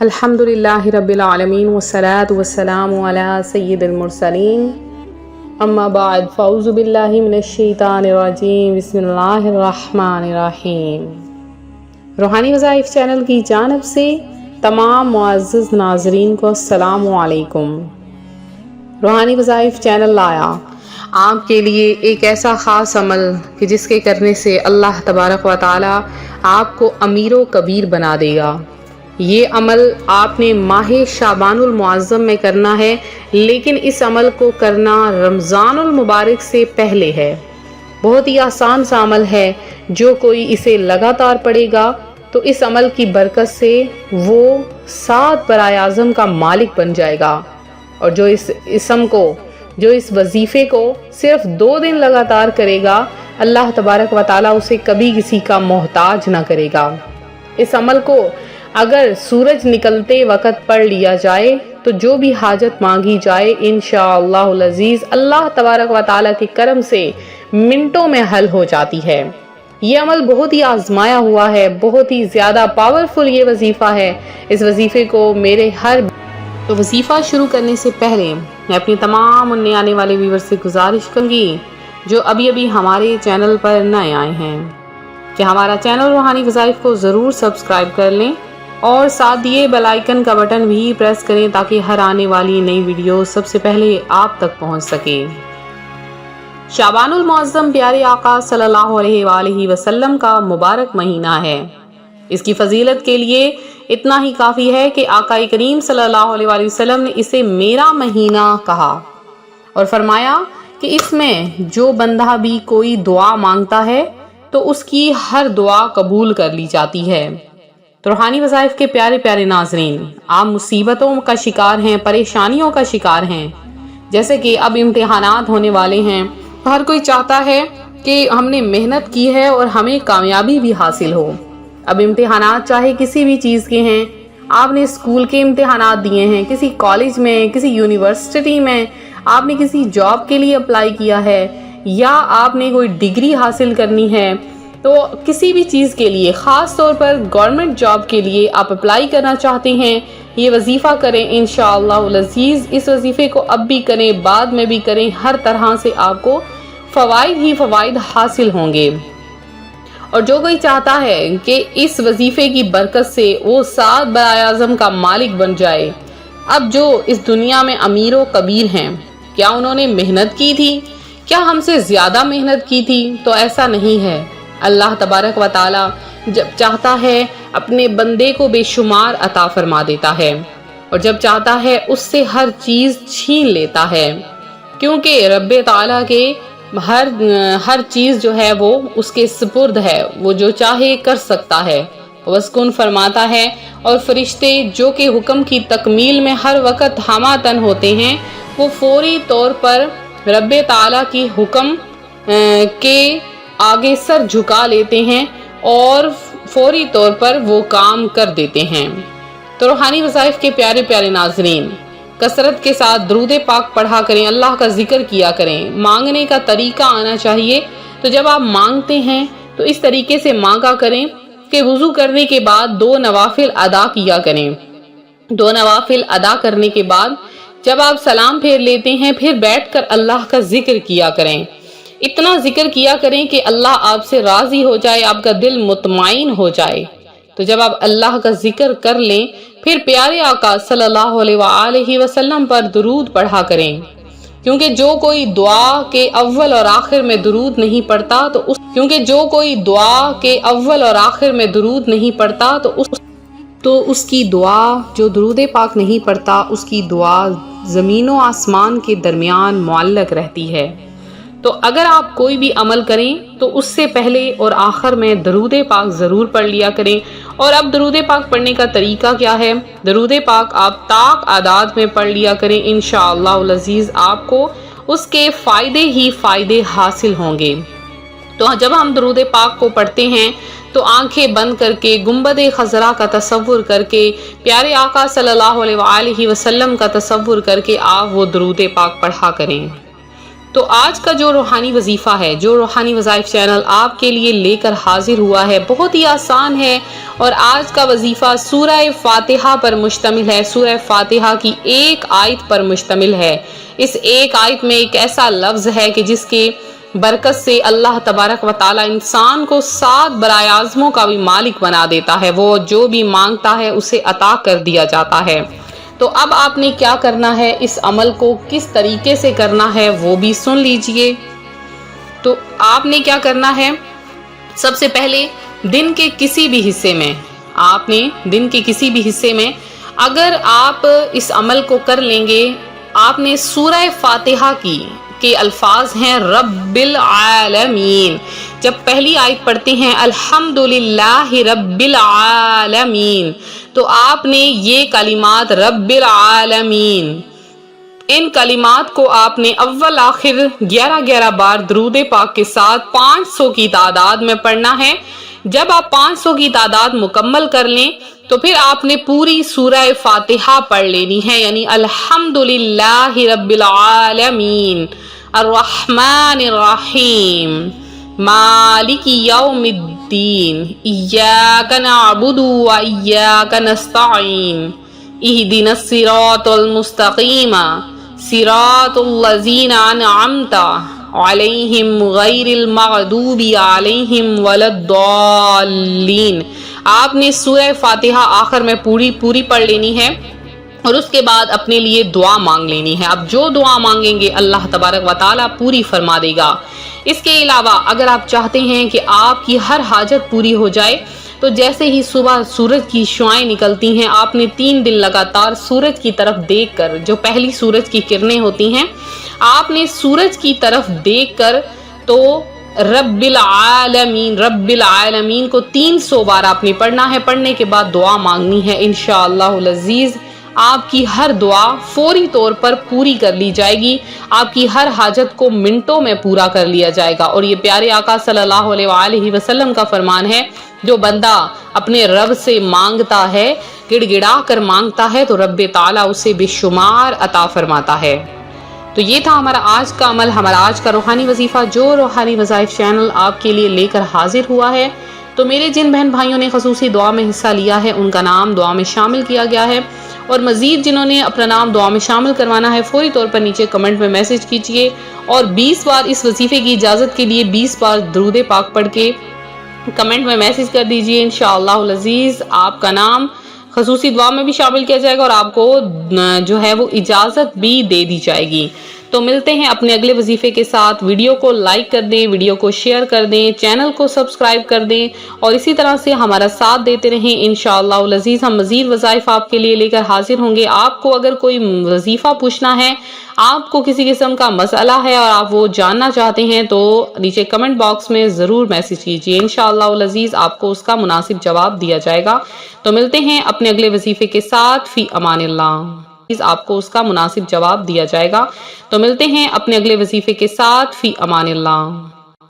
الحمدللہ رب العالمین والصلاة والسلام علی سید المرسلین اما بعد فاعوذ باللہ من الشیطان الرجیم بسم اللہ الرحمن الرحیم۔ روحانی وظائف چینل کی جانب سے تمام معزز ناظرین کو السلام علیکم۔ روحانی وظائف چینل لایا آپ کے لیے ایک ایسا خاص عمل کہ جس کے کرنے سے اللہ تبارک و تعالی آپ کو امیر و کبیر بنا دے گا۔ یہ عمل آپ نے ماہ شعبان المعظم میں کرنا ہے، لیکن اس عمل کو کرنا رمضان المبارک سے پہلے ہے۔ بہت ہی آسان سا عمل ہے، جو کوئی اسے لگاتار پڑھے گا تو اس عمل کی برکت سے وہ 7 برائے اعظم کا مالک بن جائے گا، اور جو اس وظیفے کو صرف 2 دن لگاتار کرے گا، اللہ تبارک و تعالیٰ اسے کبھی کسی کا محتاج نہ کرے گا۔ اس عمل کو اگر سورج نکلتے وقت پڑھ لیا جائے تو جو بھی حاجت مانگی جائے انشاءاللہ العزیز اللہ تبارک و تعالیٰ کے کرم سے منٹوں میں حل ہو جاتی ہے۔ یہ عمل بہت ہی آزمایا ہوا ہے، بہت ہی زیادہ پاورفل یہ وظیفہ ہے۔ اس وظیفے کو تو وظیفہ شروع کرنے سے پہلے میں اپنی تمام اننے آنے والے ویور سے گزارش کروں گی جو ابھی ہمارے چینل پر نئے آئے ہیں کہ ہمارا چینل روحانی وظائف کو ضرور سبسکرائب کر لیں اور ساتھ دیے بیل آئیکن کا بٹن بھی پریس کریں تاکہ ہر آنے والی نئی ویڈیو سب سے پہلے آپ تک پہنچ سکے۔ شعبان المعظم پیارے آقا صلی اللہ علیہ وآلہ وسلم کا مبارک مہینہ ہے۔ اس کی فضیلت کے لیے اتنا ہی کافی ہے کہ آقا کریم صلی اللہ علیہ وآلہ وسلم نے اسے میرا مہینہ کہا اور فرمایا کہ اس میں جو بندہ بھی کوئی دعا مانگتا ہے تو اس کی ہر دعا قبول کر لی جاتی ہے۔ تو روحانی وظائف کے پیارے پیارے ناظرین، آپ مصیبتوں کا شکار ہیں، پریشانیوں کا شکار ہیں، جیسے کہ اب امتحانات ہونے والے ہیں، ہر کوئی چاہتا ہے کہ ہم نے محنت کی ہے اور ہمیں کامیابی بھی حاصل ہو۔ اب امتحانات چاہے کسی بھی چیز کے ہیں، آپ نے اسکول کے امتحانات دیے ہیں، کسی کالج میں، کسی یونیورسٹی میں، آپ نے کسی جاب کے لیے اپلائی کیا ہے، یا آپ نے کوئی ڈگری حاصل کرنی ہے، تو کسی بھی چیز کے لیے، خاص طور پر گورنمنٹ جاب کے لیے آپ اپلائی کرنا چاہتے ہیں، یہ وظیفہ کریں انشاءاللہ العزیز۔ اس وظیفے کو اب بھی کریں، بعد میں بھی کریں، ہر طرح سے آپ کو فوائد ہی فوائد حاصل ہوں گے۔ اور جو کوئی چاہتا ہے کہ اس وظیفے کی برکت سے وہ 7 برائے اعظم کا مالک بن جائے، اب جو اس دنیا میں امیر و کبیر ہیں، کیا انہوں نے محنت کی تھی؟ کیا ہم سے زیادہ محنت کی تھی؟ تو ایسا نہیں ہے۔ اللہ تبارک و تعالیٰ جب چاہتا ہے اپنے بندے کو بے شمار عطا فرما دیتا ہے، اور جب چاہتا ہے اس سے ہر چیز چھین لیتا ہے، کیونکہ رب تعالیٰ کے ہر چیز جو ہے وہ اس کے سپرد ہے، وہ جو چاہے کر سکتا ہے۔ وسکن فرماتا ہے، اور فرشتے جو کہ حکم کی تکمیل میں ہر وقت ہمہ ہوتے ہیں، وہ فوری طور پر رب تعالیٰ کی حکم کے آگے سر جھکا لیتے ہیں اور فوری طور پر وہ کام کر دیتے ہیں۔ تو روحانی وظائف کے پیارے پیارے ناظرین، کثرت کے ساتھ درود پاک پڑھا کریں، اللہ کا ذکر کیا کریں، مانگنے کا طریقہ آنا چاہیے۔ تو جب آپ مانگتے ہیں تو اس طریقے سے مانگا کریں کہ وضو کرنے کے بعد 2 نوافل ادا کیا کریں۔ 2 نوافل ادا کرنے کے بعد جب آپ سلام پھیر لیتے ہیں، پھر بیٹھ کر اللہ کا ذکر کیا کریں۔ اتنا ذکر کیا کریں کہ اللہ آپ سے راضی ہو جائے، آپ کا دل مطمئن ہو جائے۔ تو جب آپ اللہ کا ذکر کر لیں، پھر پیارے آقا صلی اللہ علیہ وآلہ وسلم پر درود پڑھا کریں، کیونکہ جو کوئی دعا کے اول اور آخر میں درود نہیں پڑھتا تو اس کی دعا، جو درود پاک نہیں پڑھتا، اس کی دعا زمین و آسمان کے درمیان معلق رہتی ہے۔ تو اگر آپ کوئی بھی عمل کریں تو اس سے پہلے اور آخر میں درود پاک ضرور پڑھ لیا کریں۔ اور اب درود پاک پڑھنے کا طریقہ کیا ہے؟ درود پاک آپ طاق اعداد میں پڑھ لیا کریں، انشاءاللہ العزیز آپ کو اس کے فائدے ہی فائدے حاصل ہوں گے۔ تو جب ہم درود پاک کو پڑھتے ہیں تو آنکھیں بند کر کے، گنبد خضرا کا تصور کر کے، پیارے آقا صلی اللہ علیہ وآلہ وسلم کا تصور کر کے آپ وہ درود پاک پڑھا کریں۔ تو آج کا جو روحانی وظیفہ ہے، جو روحانی وظائف چینل آپ کے لیے لے کر حاضر ہوا ہے، بہت ہی آسان ہے، اور آج کا وظیفہ سورہ فاتحہ پر مشتمل ہے، سورہ فاتحہ کی ایک آیت پر مشتمل ہے۔ اس ایک آیت میں ایک ایسا لفظ ہے کہ جس کے برکت سے اللہ تبارک و تعالی انسان کو 7 برائے اعظموں کا بھی مالک بنا دیتا ہے، وہ جو بھی مانگتا ہے اسے عطا کر دیا جاتا ہے۔ تو اب آپ نے کیا کرنا ہے، اس عمل کو کس طریقے سے کرنا ہے وہ بھی سن لیجئے۔ تو آپ نے کیا کرنا ہے، سب سے پہلے دن کے کسی بھی حصے میں، آپ نے دن کے کسی بھی حصے میں اگر آپ اس عمل کو کر لیں گے، آپ نے سورہ فاتحہ کے الفاظ ہیں رب العالمین، جب پہلی آیت پڑھتے ہیں الحمدللہ رب العالمین، تو آپ نے یہ کلمات رب العالمین، ان کلمات کو آپ نے اول آخر 11 بار درود پاک کے ساتھ 500 کی تعداد میں پڑھنا ہے۔ جب آپ 500 کی تعداد مکمل کر لیں تو پھر آپ نے پوری سورہ فاتحہ پڑھ لینی ہے، یعنی الحمدللہ رب العالمین الرحمن الرحیم مالک یوم الدین ایاک نعبد و ایاک نستعین اہدنا الصراط المستقیم صراط الذین انعمت علیہم غیر المغضوب علیہم ولا الضالین۔ آپ نے سورہ فاتحہ آخر میں پوری پڑھ لینی ہے، اور اس کے بعد اپنے لیے دعا مانگ لینی ہے۔ اب جو دعا مانگیں گے اللہ تبارک و تعالیٰ پوری فرما دے گا۔ اس کے علاوہ اگر آپ چاہتے ہیں کہ آپ کی ہر حاجت پوری ہو جائے تو جیسے ہی صبح سورج کی شعائیں نکلتی ہیں، آپ نے 3 دن لگاتار سورج کی طرف دیکھ کر، جو پہلی سورج کی کرنیں ہوتی ہیں، آپ نے سورج کی طرف دیکھ کر تو رب العالمین کو 300 بار آپ نے پڑھنا ہے۔ پڑھنے کے بعد دعا مانگنی ہے، انشاءاللہ العزیز آپ کی ہر دعا فوری طور پر پوری کر لی جائے گی، آپ کی ہر حاجت کو منٹوں میں پورا کر لیا جائے گا۔ اور یہ پیارے آقا صلی اللہ علیہ وآلہ وسلم کا فرمان ہے، جو بندہ اپنے رب سے مانگتا ہے، گڑ گڑا کر مانگتا ہے، تو رب تعالیٰ اسے بے شمار عطا فرماتا ہے۔ تو یہ تھا ہمارا آج کا عمل، ہمارا آج کا روحانی وظیفہ جو روحانی وظائف چینل آپ کے لیے لے کر حاضر ہوا ہے۔ تو میرے جن بہن بھائیوں نے خصوصی دعا میں حصہ لیا ہے ان کا نام دعا میں شامل کیا گیا ہے، اور مزید جنہوں نے اپنا نام دعا میں شامل کروانا ہے فوری طور پر نیچے کمنٹ میں میسج کیجئے، اور 20 بار اس وظیفے کی اجازت کے لیے 20 بار درود پاک پڑھ کے کمنٹ میں میسج کر دیجئے۔ انشاءاللہ العزیز آپ کا نام خصوصی دعا میں بھی شامل کیا جائے گا، اور آپ کو جو ہے وہ اجازت بھی دے دی جائے گی۔ تو ملتے ہیں اپنے اگلے وظیفے کے ساتھ۔ ویڈیو کو لائک کر دیں، ویڈیو کو شیئر کر دیں، چینل کو سبسکرائب کر دیں، اور اسی طرح سے ہمارا ساتھ دیتے رہیں۔ انشاءاللہ العزیز ہم مزید وظائف آپ کے لیے لے کر حاضر ہوں گے۔ آپ کو اگر کوئی وظیفہ پوچھنا ہے، آپ کو کسی قسم کا مسئلہ ہے اور آپ وہ جاننا چاہتے ہیں، تو نیچے کمنٹ باکس میں ضرور میسج کیجئے، انشاءاللہ العزیز آپ کو اس کا مناسب جواب دیا جائے گا۔ تو ملتے ہیں اپنے اگلے وظیفے کے ساتھ، فی امان اللہ۔ آپ کو اس کا مناسب جواب دیا جائے گا۔ تو ملتے ہیں اپنے اگلے وظیفے کے ساتھ، فی امان اللہ۔